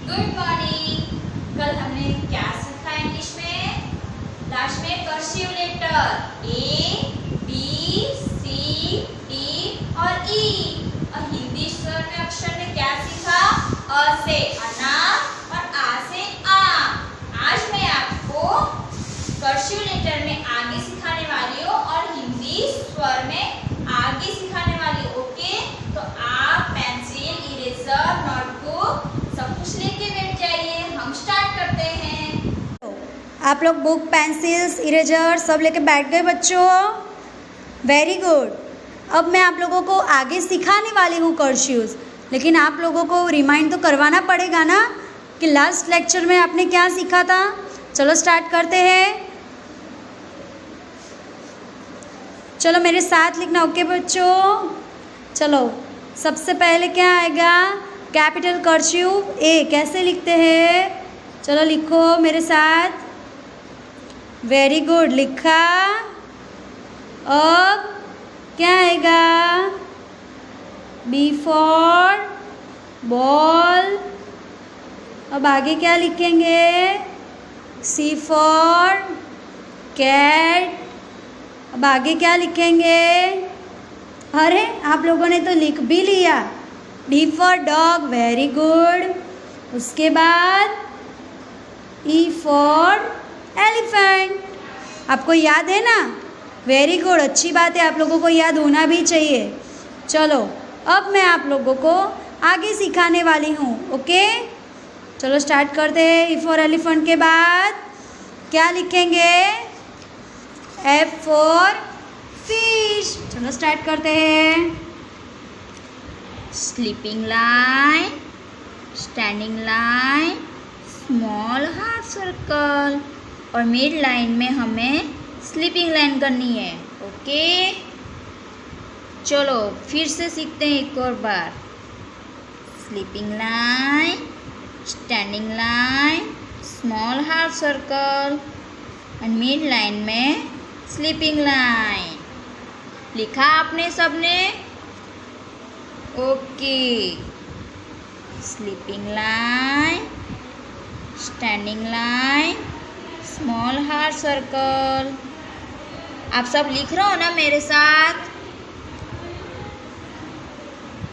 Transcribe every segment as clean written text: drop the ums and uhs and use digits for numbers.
Good morning. कल हमने क्या सीखा इंग्लिश में? लास्ट में cursive letter A, B, C, T और ई। और हिंदी स्वर में अक्षर में क्या सीखा? अ से अनार और आ से आम। आज मैं आपको कर्सिव लेटर में आगे सिखाने वाली हूँ और हिंदी स्वर में आगे सिखाने वाली हूँ। ओके, तो आप पेंसिल, इरेजर, नोटबुक सब कुछ लेके बैठ जाइए। हम स्टार्ट करते हैं। आप लोग बुक, पेंसिल्स, इरेजर सब लेके बैठ गए बच्चों? Very good. अब मैं आप लोगों को आगे सिखाने वाली हूँ कर्सिव्स, लेकिन आप लोगों को रिमाइंड तो करवाना पड़ेगा ना कि लास्ट लेक्चर में आपने क्या सीखा था। चलो स्टार्ट करते हैं। चलो मेरे साथ लिखना। ओके बच्चों, चलो सबसे पहले क्या आएगा? कैपिटल कर्सिव ए। कैसे लिखते हैं? चलो लिखो मेरे साथ। वेरी गुड, लिखा। अब क्या आएगा? B for ball. अब आगे क्या लिखेंगे? C for cat. अब आगे क्या लिखेंगे? अरे आप लोगों ने तो लिख भी लिया। D for dog. Very good. उसके बाद ई फॉर एलिफेंट। आपको याद है ना? वेरी गुड, अच्छी बात है, आप लोगों को याद होना भी चाहिए। चलो अब मैं आप लोगों को आगे सिखाने वाली हूँ। ओके, चलो स्टार्ट करते हैं। ई फॉर एलिफेंट के बाद क्या लिखेंगे? F for fish. चलो स्टार्ट करते हैं। Sleeping line, standing line, small heart circle और मिड लाइन में हमें स्लीपिंग लाइन करनी है। ओके, चलो फिर से सीखते हैं एक और बार। Sleeping line, standing line, small heart circle and mid line में स्लीपिंग लाइन। लिखा आपने सबने? Okay, sleeping line, standing line, small heart circle. आप सब लिख रहे हो ना मेरे साथ?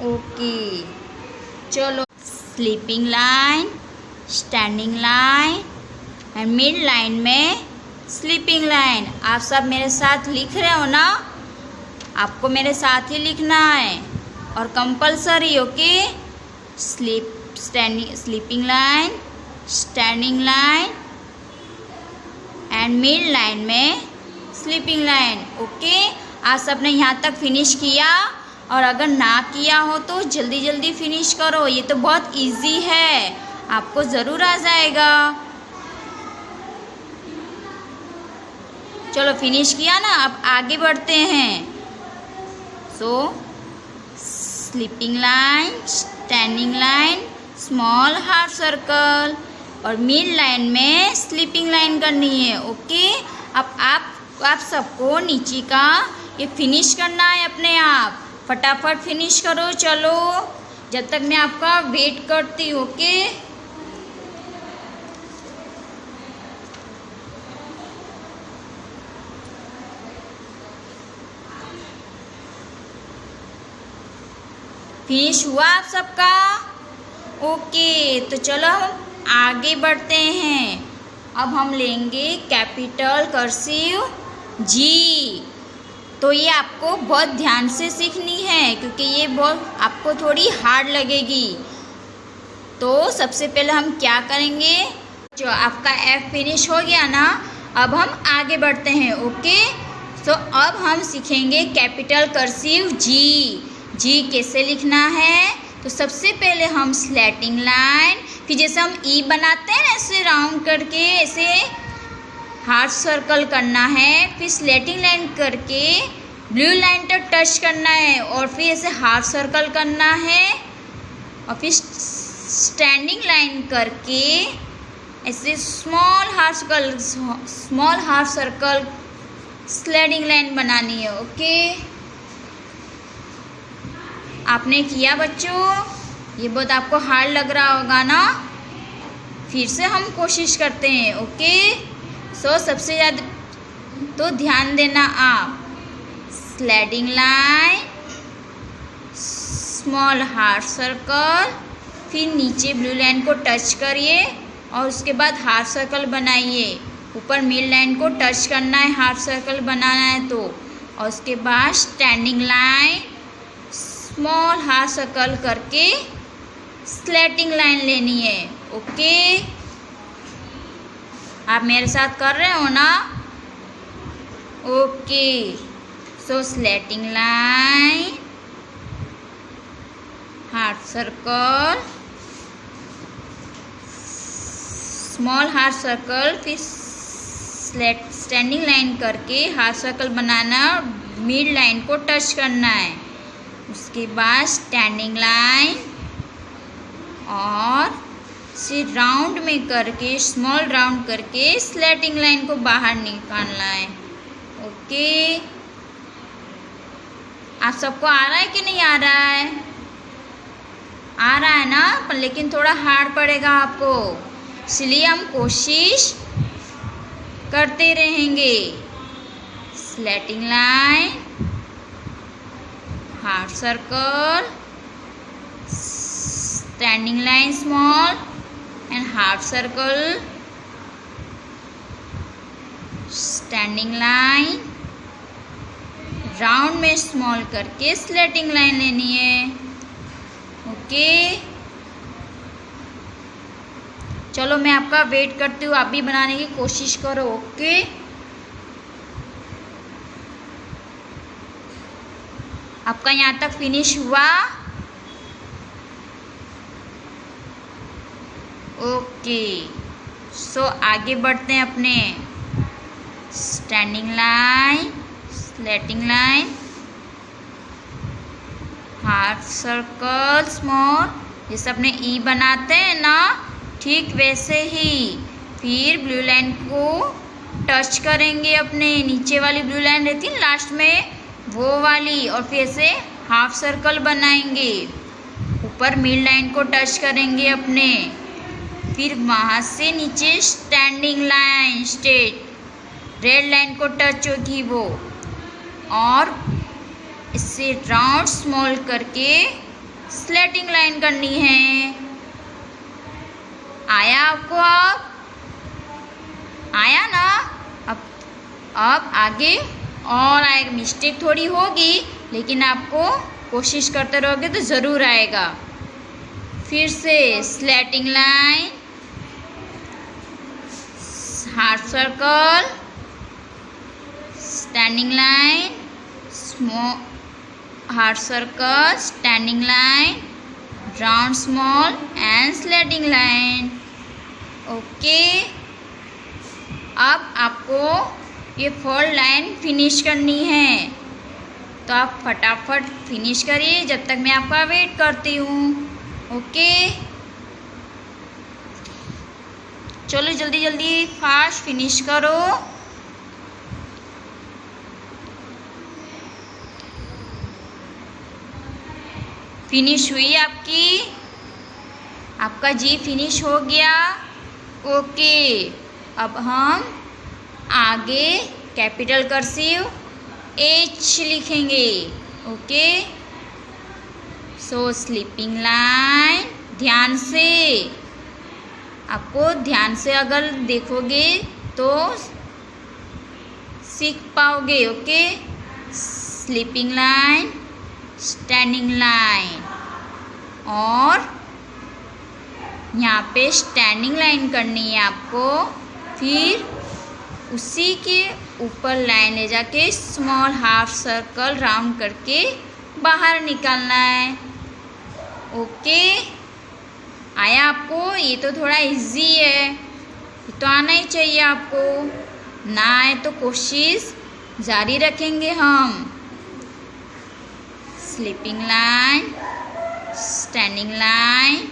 ओके, चलो sleeping line, standing line and mid line में स्लीपिंग लाइन। आप सब मेरे साथ लिख रहे हो ना? आपको मेरे साथ ही लिखना है और compulsory. Okay, sleeping line, standing line and mid line में स्लीपिंग लाइन। ओके, आप सब ने यहाँ तक फिनिश किया? और अगर ना किया हो तो जल्दी जल्दी फिनिश करो। ये तो बहुत इजी है, आपको ज़रूर आ जाएगा। चलो फिनिश किया ना? अब आगे बढ़ते हैं। सो sleeping line, standing line, small heart circle और मिड लाइन में स्लीपिंग लाइन करनी है। ओके, अब आप सबको नीचे का ये फिनिश करना है अपने आप। फटाफट फिनिश करो। चलो जब तक मैं आपका वेट करती हूँ। ओके, फिनिश हुआ आप सबका? ओके, तो चलो हम आगे बढ़ते हैं। अब हम लेंगे कैपिटल कर्सिव जी। तो ये आपको बहुत ध्यान से सीखनी है क्योंकि ये बहुत आपको थोड़ी हार्ड लगेगी। तो सबसे पहले हम क्या करेंगे? जो आपका एफ फिनिश हो गया ना, अब हम आगे बढ़ते हैं। ओके, तो अब हम सीखेंगे कैपिटल कर्सिव जी। जी कैसे लिखना है? तो सबसे पहले हम स्लैटिंग लाइन, फिर जैसे हम ई बनाते हैं ना ऐसे राउंड करके ऐसे हार्ट सर्कल करना है, फिर स्लैटिंग लाइन करके ब्लू लाइन तक टच करना है और फिर ऐसे हार्ट सर्कल करना है और फिर स्टैंडिंग लाइन करके ऐसे small heart circle slanting line बनानी है। ओके, आपने किया बच्चों? ये बहुत आपको हार्ड लग रहा होगा ना? फिर से हम कोशिश करते हैं। ओके, सो सबसे ज़्यादा तो ध्यान देना आप। स्लैडिंग लाइन, स्मॉल हार्ट सर्कल, फिर नीचे ब्लू लाइन को टच करिए और उसके बाद हार्ट सर्कल बनाइए। ऊपर मिड लाइन को टच करना है, हार्ट सर्कल बनाना है तो। और उसके बाद standing line, small heart circle करके स्लैटिंग लाइन लेनी है। ओके, आप मेरे साथ कर रहे हो ना? Okay, so slanting line, heart circle, small heart circle, फिर स्टैंडिंग लाइन करके हार्ट सर्कल बनाना और मिड लाइन को टच करना है। उसके बाद स्टैंडिंग लाइन और फिर राउंड में करके, स्मॉल राउंड करके स्लैटिंग लाइन को बाहर निकालना है। ओके, आप सबको आ रहा है कि नहीं आ रहा है? आ रहा है ना, पर लेकिन थोड़ा हार्ड पड़ेगा आपको, इसलिए हम कोशिश करते रहेंगे। Slanting line, heart circle, standing line small and heart circle, standing line, round में स्मॉल करके स्लैटिंग लाइन लेनी है। ओके, चलो मैं आपका वेट करती हूँ, आप भी बनाने की कोशिश करो। ओके, आपका यहाँ तक फिनिश हुआ? ओके, सो आगे बढ़ते हैं अपने। Standing line, slanting line, heart circle small, जैसे अपने ई बनाते हैं ना, ठीक वैसे ही। फिर ब्लू लाइन को टच करेंगे, अपने नीचे वाली ब्लू लाइन रहती है लास्ट में, वो वाली, और फिर से हाफ सर्कल बनाएंगे। ऊपर मिड लाइन को टच करेंगे अपने, फिर वहाँ से नीचे standing line, straight red line को टच होगी वो, और इससे राउंड स्मॉल करके स्लैटिंग लाइन करनी है। आया आपको? अब आया ना? अब आगे और आएगा। मिस्टेक थोड़ी होगी, लेकिन आपको कोशिश करते रहोगे तो ज़रूर आएगा। फिर से slanting line, heart circle, standing line, small heart circle, standing line, round small and slanting line. Okay, अब आपको ये 4 लाइन फिनिश करनी है, तो आप फटाफट फिनिश करिए जब तक मैं आपका वेट करती हूँ। ओके, चलो जल्दी जल्दी फास्ट फिनिश करो। फिनिश हुई आपकी, आपका जी फिनिश हो गया। ओके, अब हम आगे कैपिटल कर्सिव H लिखेंगे। ओके, सो स्लीपिंग लाइन, ध्यान से, आपको ध्यान से अगर देखोगे तो सीख पाओगे। Okay, sleeping line, standing line, और यहाँ पे स्टैंडिंग लाइन करनी है आपको, फिर उसी के ऊपर लाइन ले जाके स्मॉल हाफ सर्कल राउंड करके बाहर निकालना है। ओके, आया आपको? ये तो थोड़ा इजी है, ये तो आना ही चाहिए आपको। ना आए तो कोशिश जारी रखेंगे हम। स्लीपिंग लाइन, स्टैंडिंग लाइन,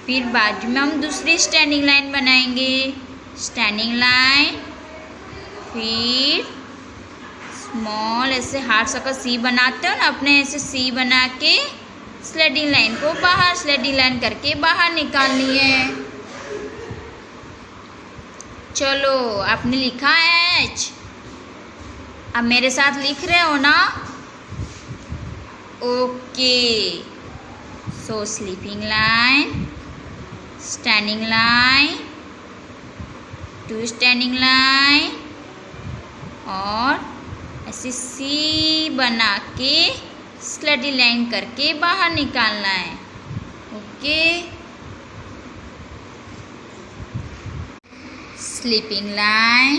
फिर बाजू में हम दूसरी स्टैंडिंग लाइन बनाएंगे। स्टैंडिंग लाइन, फिर स्मॉल ऐसे हार्ट सर्कल सी बनाते हो ना अपने, ऐसे सी बना के स्लेटिंग लाइन को बाहर स्लेटिंग लाइन करके बाहर निकालनी है। चलो आपने लिखा एच, अब मेरे साथ लिख रहे हो ना? Okay. So sleeping line, standing line, two standing line और ऐसे सी बना के स्लेटिंग लाइन करके बाहर निकालना है। Okay. Sleeping line,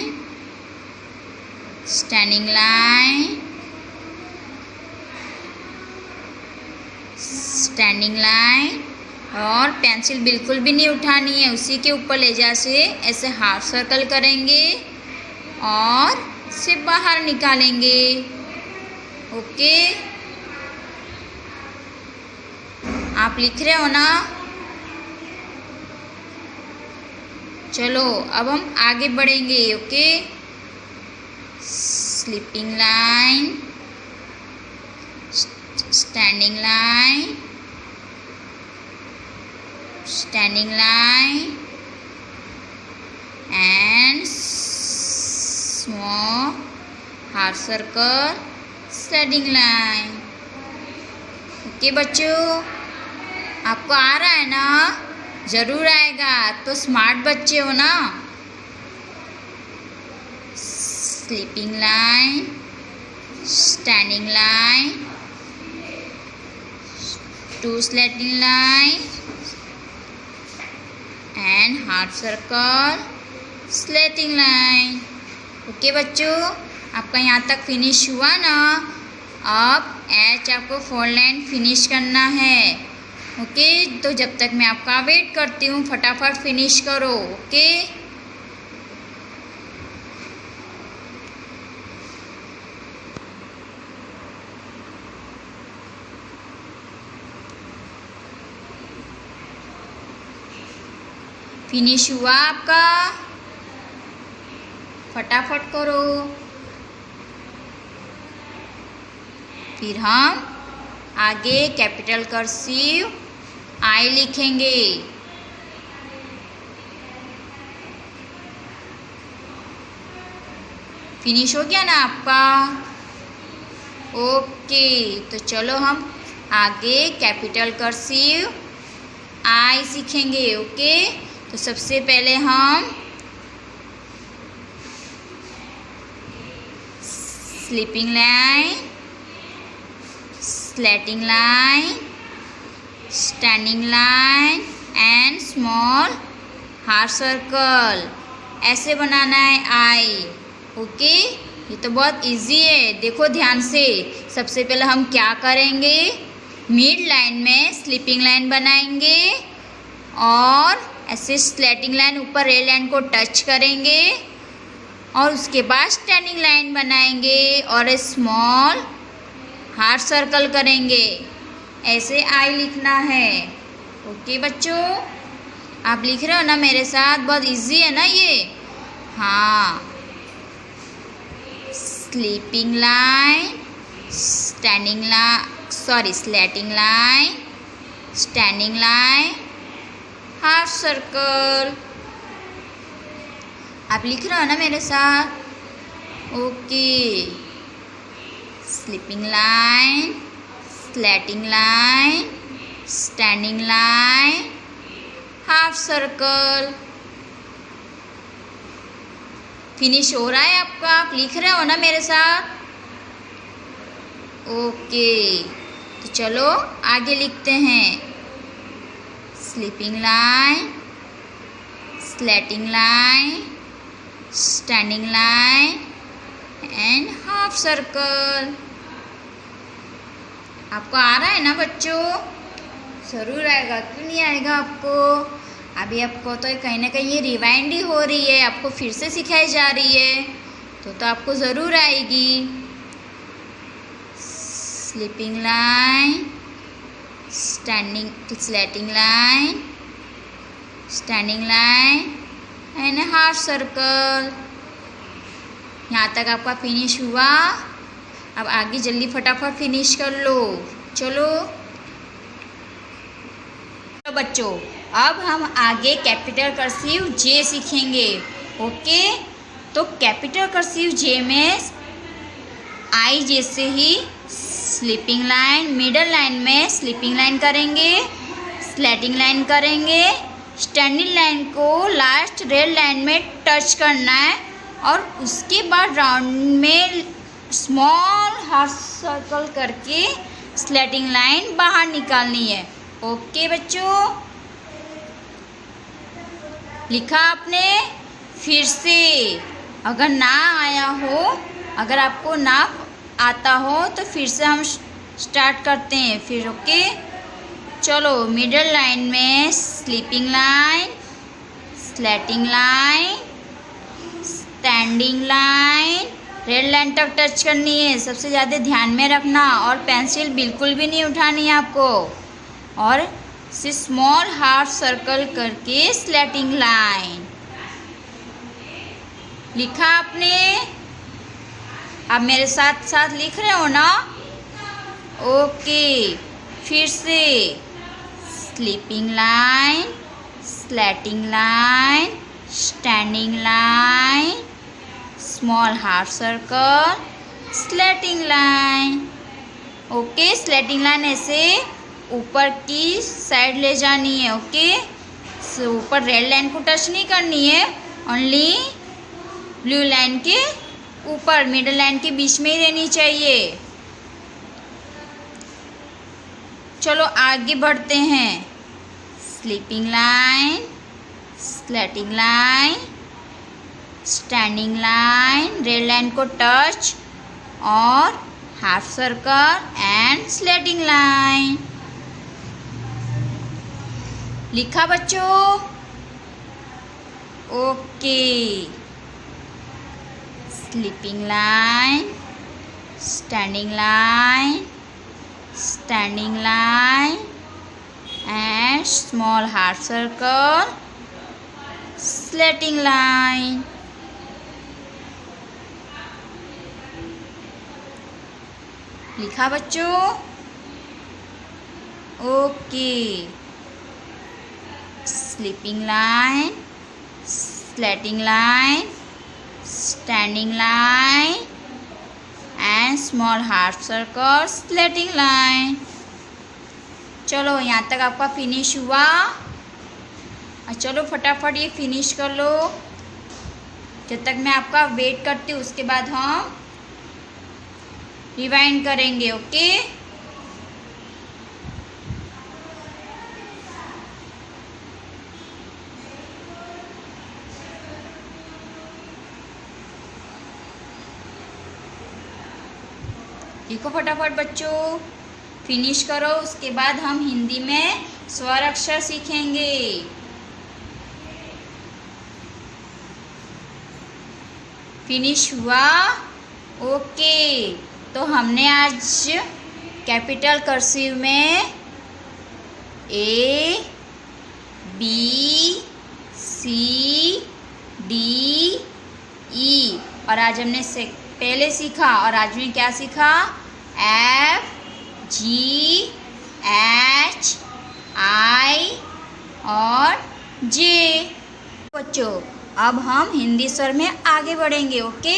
standing line, standing line और पेंसिल बिल्कुल भी नहीं उठानी है, उसी के ऊपर ले जा से ऐसे हाफ सर्कल करेंगे और से बाहर निकालेंगे। ओके, आप लिख रहे हो ना? चलो अब हम आगे बढ़ेंगे। Okay, sleeping line, standing line, standing line and small half circle standing line. Okay बच्चों, आपको आ रहा है ना? जरूर आएगा, तो स्मार्ट बच्चे हो ना। Sleeping line, standing line, two slanting line and half circle slanting line. Okay बच्चों, आपका यहाँ तक फिनिश हुआ ना? अब एच आपको 4 लाइन फिनिश करना है। ओके, तो जब तक मैं आपका वेट करती हूँ, फटाफट फिनिश करो। ओके, फिनिश हुआ आपका? फटाफट करो। फिर हम आगे कैपिटल कर्सिव आई लिखेंगे। फिनिश हो गया ना आपका? ओके, तो चलो हम आगे कैपिटल कर्सिव आई सीखेंगे। ओके, तो सबसे पहले हम sleeping line, slanting line, standing line and small half circle ऐसे बनाना है आई। ओके, ये तो बहुत इजी है। देखो ध्यान से, सबसे पहले हम क्या करेंगे? मिड लाइन में स्लीपिंग लाइन बनाएंगे और ऐसे स्लेटिंग लाइन ऊपर रेल लाइन को टच करेंगे और उसके बाद स्टैंडिंग लाइन बनाएंगे और स्मॉल हाफ सर्कल करेंगे। ऐसे आई लिखना है। ओके बच्चों, आप लिख रहे हो ना मेरे साथ? बहुत इजी है ना ये? हाँ, sleeping line, standing line, slanting line, standing line, half circle. आप लिख रहे हो ना मेरे साथ? Okay, sleeping line, slanting line, standing line, half circle. Finish हो रहा है आपका? आप लिख रहे हो ना मेरे साथ? ओके, तो चलो आगे लिखते हैं। Sleeping line, slanting line, standing line and half circle. आपको आ रहा है ना बच्चों? ज़रूर आएगा, क्यों नहीं आएगा आपको? अभी आपको तो कहीं ना कहीं ये रिवाइंड ही हो रही है, आपको फिर से सिखाई जा रही है, तो आपको ज़रूर आएगी। Sleeping line, slanting line, standing line and half circle. यहाँ तक आपका फिनिश हुआ। अब आगे जल्दी फटाफट फिनिश कर लो। चलो बच्चों, अब हम आगे कैपिटल कर्सिव जे सीखेंगे। ओके, तो कैपिटल कर्सिव जे में आई जैसे ही स्लीपिंग लाइन, मिडल लाइन में स्लीपिंग लाइन करेंगे, स्लैटिंग लाइन करेंगे, स्टैंडिंग लाइन को लास्ट रेड लाइन में टच करना है और उसके बाद राउंड में स्मॉल हाफ सर्कल करके स्लैटिंग लाइन बाहर निकालनी है। ओके बच्चों, लिखा आपने? फिर से अगर ना आया हो, अगर आपको ना आता हो तो फिर से हम स्टार्ट करते हैं फिर। ओके, चलो मिडल लाइन में sleeping line, slanting line, standing line, red line तक टच करनी है, सबसे ज़्यादा ध्यान में रखना। और पेंसिल बिल्कुल भी नहीं उठानी है आपको, और स्मॉल हाफ सर्कल करके स्लैटिंग लाइन। लिखा आपने? आप मेरे साथ साथ लिख रहे हो ना? ओके, फिर से sleeping line, slanting line, standing line, small half circle, slanting line. Okay, slanting line ऐसे ऊपर की साइड ले जानी है। ओके, ऊपर रेड लाइन को टच नहीं करनी है, ओनली ब्लू लाइन के ऊपर, मिडल लाइन के बीच में ही रहनी चाहिए। चलो आगे बढ़ते हैं। Sleeping line, slanting line, standing line, red line को टच और half circle and slanting line. लिखा बच्चों? Okay, sleeping line, standing line, standing line and small half circle, slanting line. लिखा बच्चों? Okay, sleeping line, slanting line, standing line and small half circle, slanting line. चलो यहाँ तक आपका finish हुआ। चलो फटाफट ये फिनिश कर लो, जब तक मैं आपका वेट करती हूँ, उसके बाद हम रिवाइंड करेंगे। ओके, लिखो फटाफट बच्चों, फिनिश करो। उसके बाद हम हिंदी में स्वर अक्षर सीखेंगे। फिनिश हुआ? ओके, तो हमने आज कैपिटल कर्सिव में ए, बी, सी, डी, ई, और आज हमने पहले सीखा, और आज में क्या सीखा? एफ, जी, एच, आई और जे। बच्चों, अब हम हिंदी स्वर में आगे बढ़ेंगे। ओके,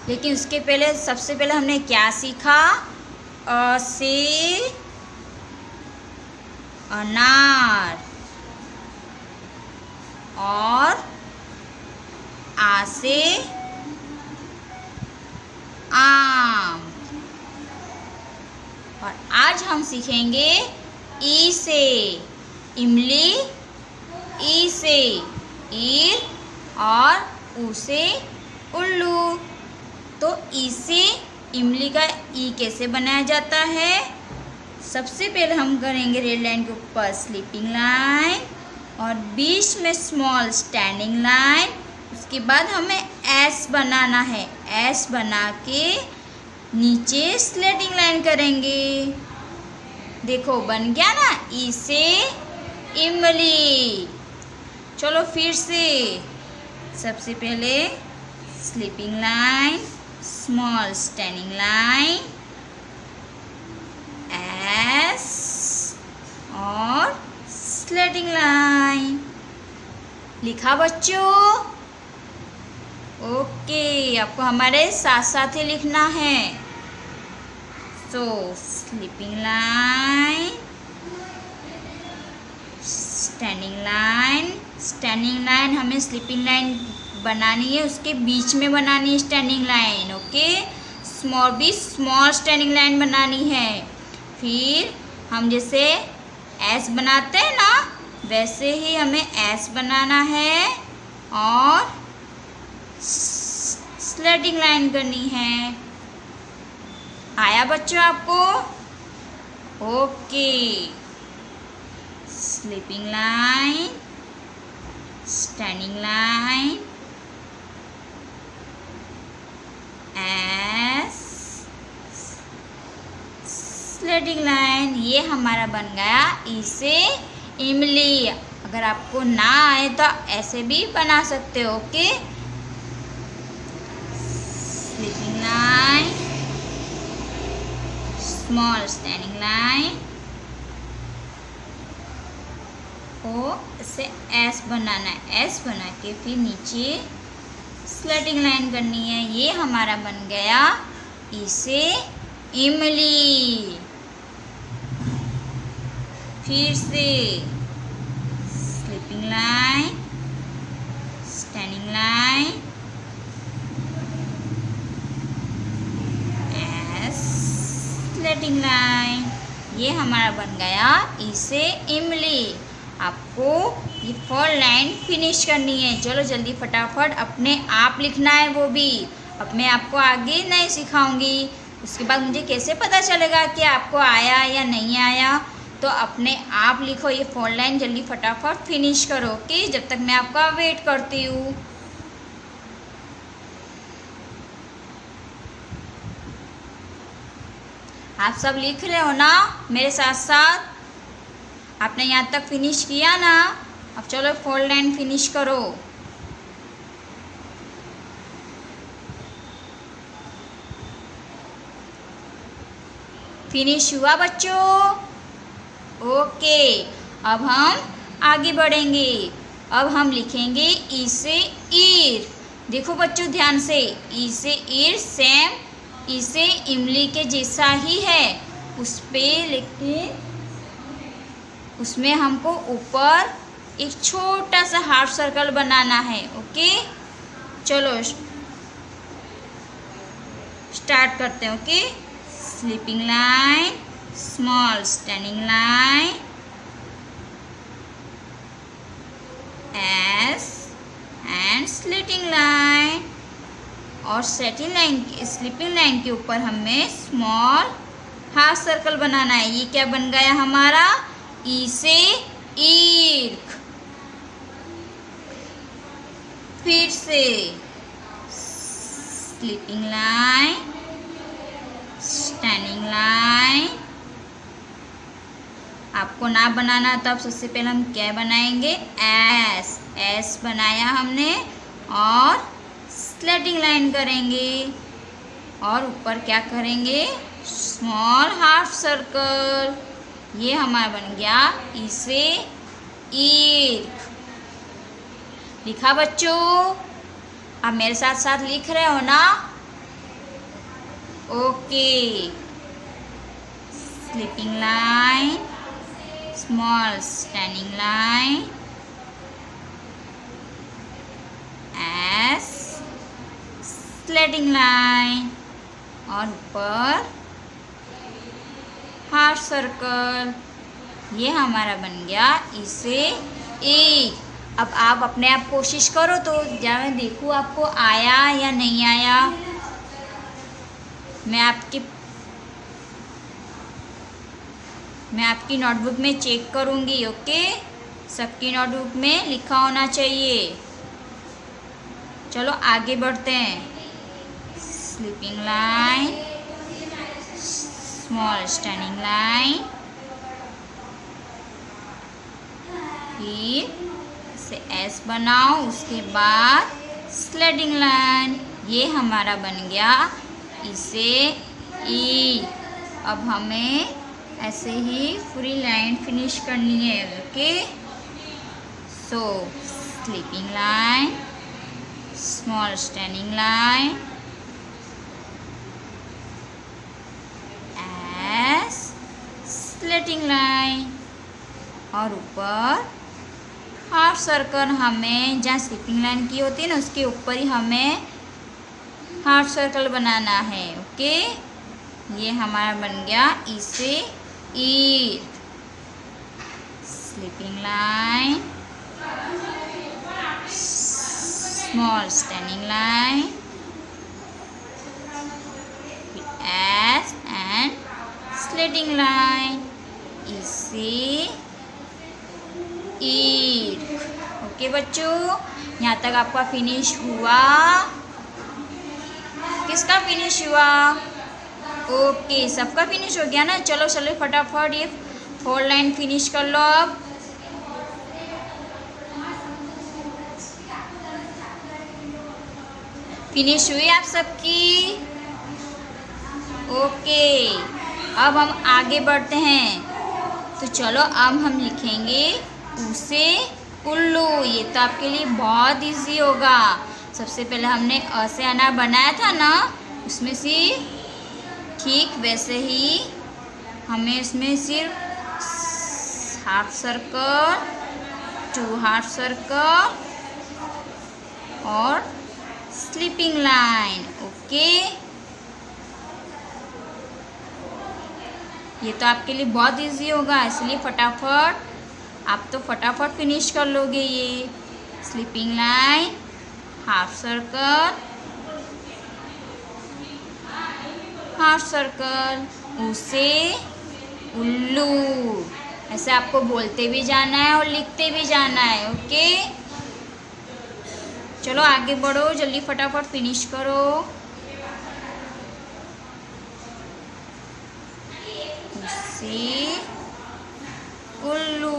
लेकिन उसके पहले सबसे पहले हमने क्या सीखा? अ से अनार, और आ से आम, और आज हम सीखेंगे ई से इमली, ई से ईर और ऊ से उल्लू। तो ई से इमली का ई कैसे बनाया जाता है? सबसे पहले हम करेंगे रेड लाइन के ऊपर स्लीपिंग लाइन और बीच में स्मॉल स्टैंडिंग लाइन। उसके बाद हमें एस बनाना है, एस बना के नीचे स्लैटिंग लाइन करेंगे। देखो बन गया ना, ई से इमली। चलो फिर से, सबसे पहले sleeping line, small standing line, S और स्लैटिंग स्लेटिंग लाइन। लिखा बच्चों? ओके, आपको हमारे साथ साथ ही लिखना है। सो sleeping line, standing line. Standing line हमें स्लीपिंग लाइन बनानी है, उसके बीच में बनानी है standing line. Okay, small standing line बनानी है। फिर हम जैसे एस बनाते हैं ना, वैसे ही हमें एस बनाना है और स्लेटिंग लाइन करनी है। आया बच्चों आपको? Okay, sleeping line, standing line, S, slanting line. ये हमारा बन गया ई से इमली। अगर आपको ना आए तो ऐसे भी बना सकते हो। Okay, sleeping line, small standing line, ओ इसे एस बनाना है। एस बना के फिर नीचे स्लेटिंग लाइन करनी है। ये हमारा बन गया ई से इमली। फिर से sleeping line, standing line, S, slanting line. ये हमारा बन गया ई से इमली। आपको ये 4 लाइन फिनिश करनी है। चलो जल्दी फटाफट, अपने आप लिखना है वो भी। अब मैं आपको आगे नहीं सिखाऊंगी, उसके बाद मुझे कैसे पता चलेगा कि आपको आया या नहीं आया। तो अपने आप लिखो ये 4 लाइन, जल्दी फटाफट फिनिश करो। ओके, जब तक मैं आपका वेट करती हूँ। आप सब लिख रहे हो ना मेरे साथ साथ? आपने यहाँ तक फिनिश किया ना? अब चलो 4 लाइन फिनिश करो। फिनिश हुआ बच्चों? ओके, अब हम आगे बढ़ेंगे। अब हम लिखेंगे ई से ईर। देखो बच्चों ध्यान से, ई से ईर सेम ई से इमली के जैसा ही है। उस पे लिखते, उसमें हमको ऊपर एक छोटा सा हाफ सर्कल बनाना है। ओके, चलो स्टार्ट करते हैं। Okay, sleeping line, small standing line, S and sleeping line. और स्लीपिंग लाइन के ऊपर हमें स्मॉल हाफ सर्कल बनाना है। ये क्या बन गया हमारा? ई से ईर्क। फिर से स्लीपिंग लाइन, स्टैंडिंग लाइन। आपको ना बनाना तब सबसे पहले हम क्या बनाएंगे? एस। एस बनाया हमने और स्लेटिंग लाइन करेंगे और ऊपर क्या करेंगे? Small half circle. ये हमारा बन गया ई से ईर्क। लिखा बच्चों? आप मेरे साथ साथ लिख रहे हो ना? Okay, sleeping line, small standing line, S, slanting line और ऊपर हाफ सर्कल। ये हमारा बन गया ई से ई। अब आप अपने आप कोशिश करो तो क्या मैं देखूँ आपको आया या नहीं आया। मैं आपकी नोटबुक में चेक करूँगी। ओके, सबकी नोटबुक में लिखा होना चाहिए। चलो आगे बढ़ते हैं। Sleeping line, small standing line, फिर से एस बनाओ, उसके बाद स्लेटिंग लाइन। ये हमारा बन गया इसे ई। अब हमें ऐसे ही पूरी लाइन फिनिश करनी है। Okay, So sleeping line, small standing line, S slanting line, और ऊपर हाफ सर्कल हमें जहाँ स्लीपिंग लाइन की होती है ना उसके ऊपर ही हमें हाफ सर्कल बनाना है। ओके, ये हमारा बन गया ई से ईद। Sleeping line, small standing line, S and slanting line, ई से ईद। ओके बच्चों, यहाँ तक आपका फिनिश हुआ। किसका फिनिश हुआ? ओके, सबका फिनिश हो गया ना। चलो चलो फटाफट ये 4 लाइन फिनिश कर लो। अब फिनिश हुई आप सबकी? ओके, अब हम आगे बढ़ते हैं। तो चलो अब हम लिखेंगे ऊ से उल्लू। ये तो आपके लिए बहुत इजी होगा। सबसे पहले हमने अ से अनार बनाया था ना, उसमें से ठीक वैसे ही हमें इसमें सिर्फ हाफ सर्कल, 2 हाफ सर्कल और स्लीपिंग लाइन। ओके, ये तो आपके लिए बहुत इजी होगा, इसलिए फटाफट आप तो फटाफट फिनिश कर लोगे। ये sleeping line, half circle, half circle, ऊ से उल्लू। ऐसे आपको बोलते भी जाना है और लिखते भी जाना है। ओके, चलो आगे बढ़ो, जल्दी फटाफट फिनिश करो। ऊ से उल्लू,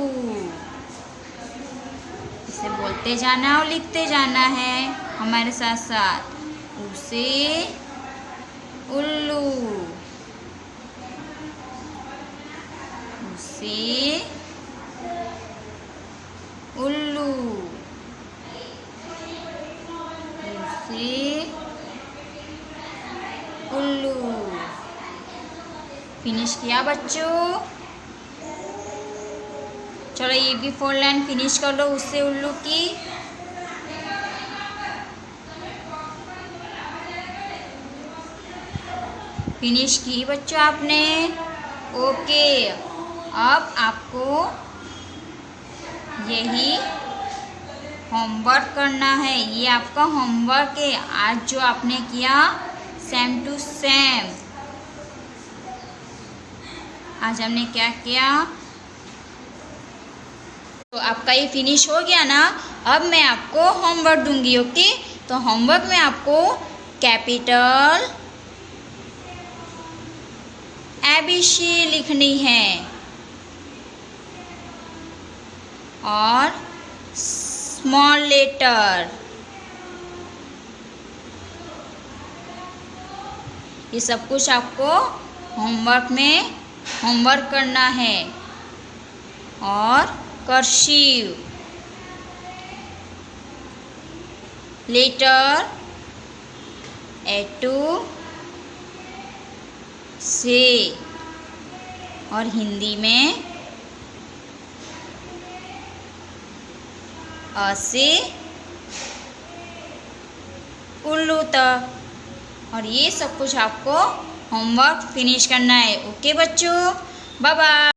इसे बोलते जाना और लिखते जाना है हमारे साथ साथ। ऊ से उल्लू, ऊ से उल्लू, ऊ से उल्लू। फिनिश किया बच्चों? चलो ये भी 4 लाइन फिनिश कर लो उससे उल्लू की। फिनिश की बच्चों आपने? ओके, अब आपको यही होमवर्क करना है। ये आपका होमवर्क है आज जो आपने किया सेम टू सेम। आज हमने क्या किया? तो आपका ये फिनिश हो गया ना। अब मैं आपको होमवर्क दूंगी। ओके, तो होमवर्क में आपको कैपिटल ABC लिखनी है और स्मॉल लेटर। ये सब कुछ आपको होमवर्क में होमवर्क करना है। और कर्सिव लेटर A2 से, और हिंदी में अ से उल्लू तक। और ये सब कुछ आपको होमवर्क फिनिश करना है। ओके बच्चों, बाय बाय।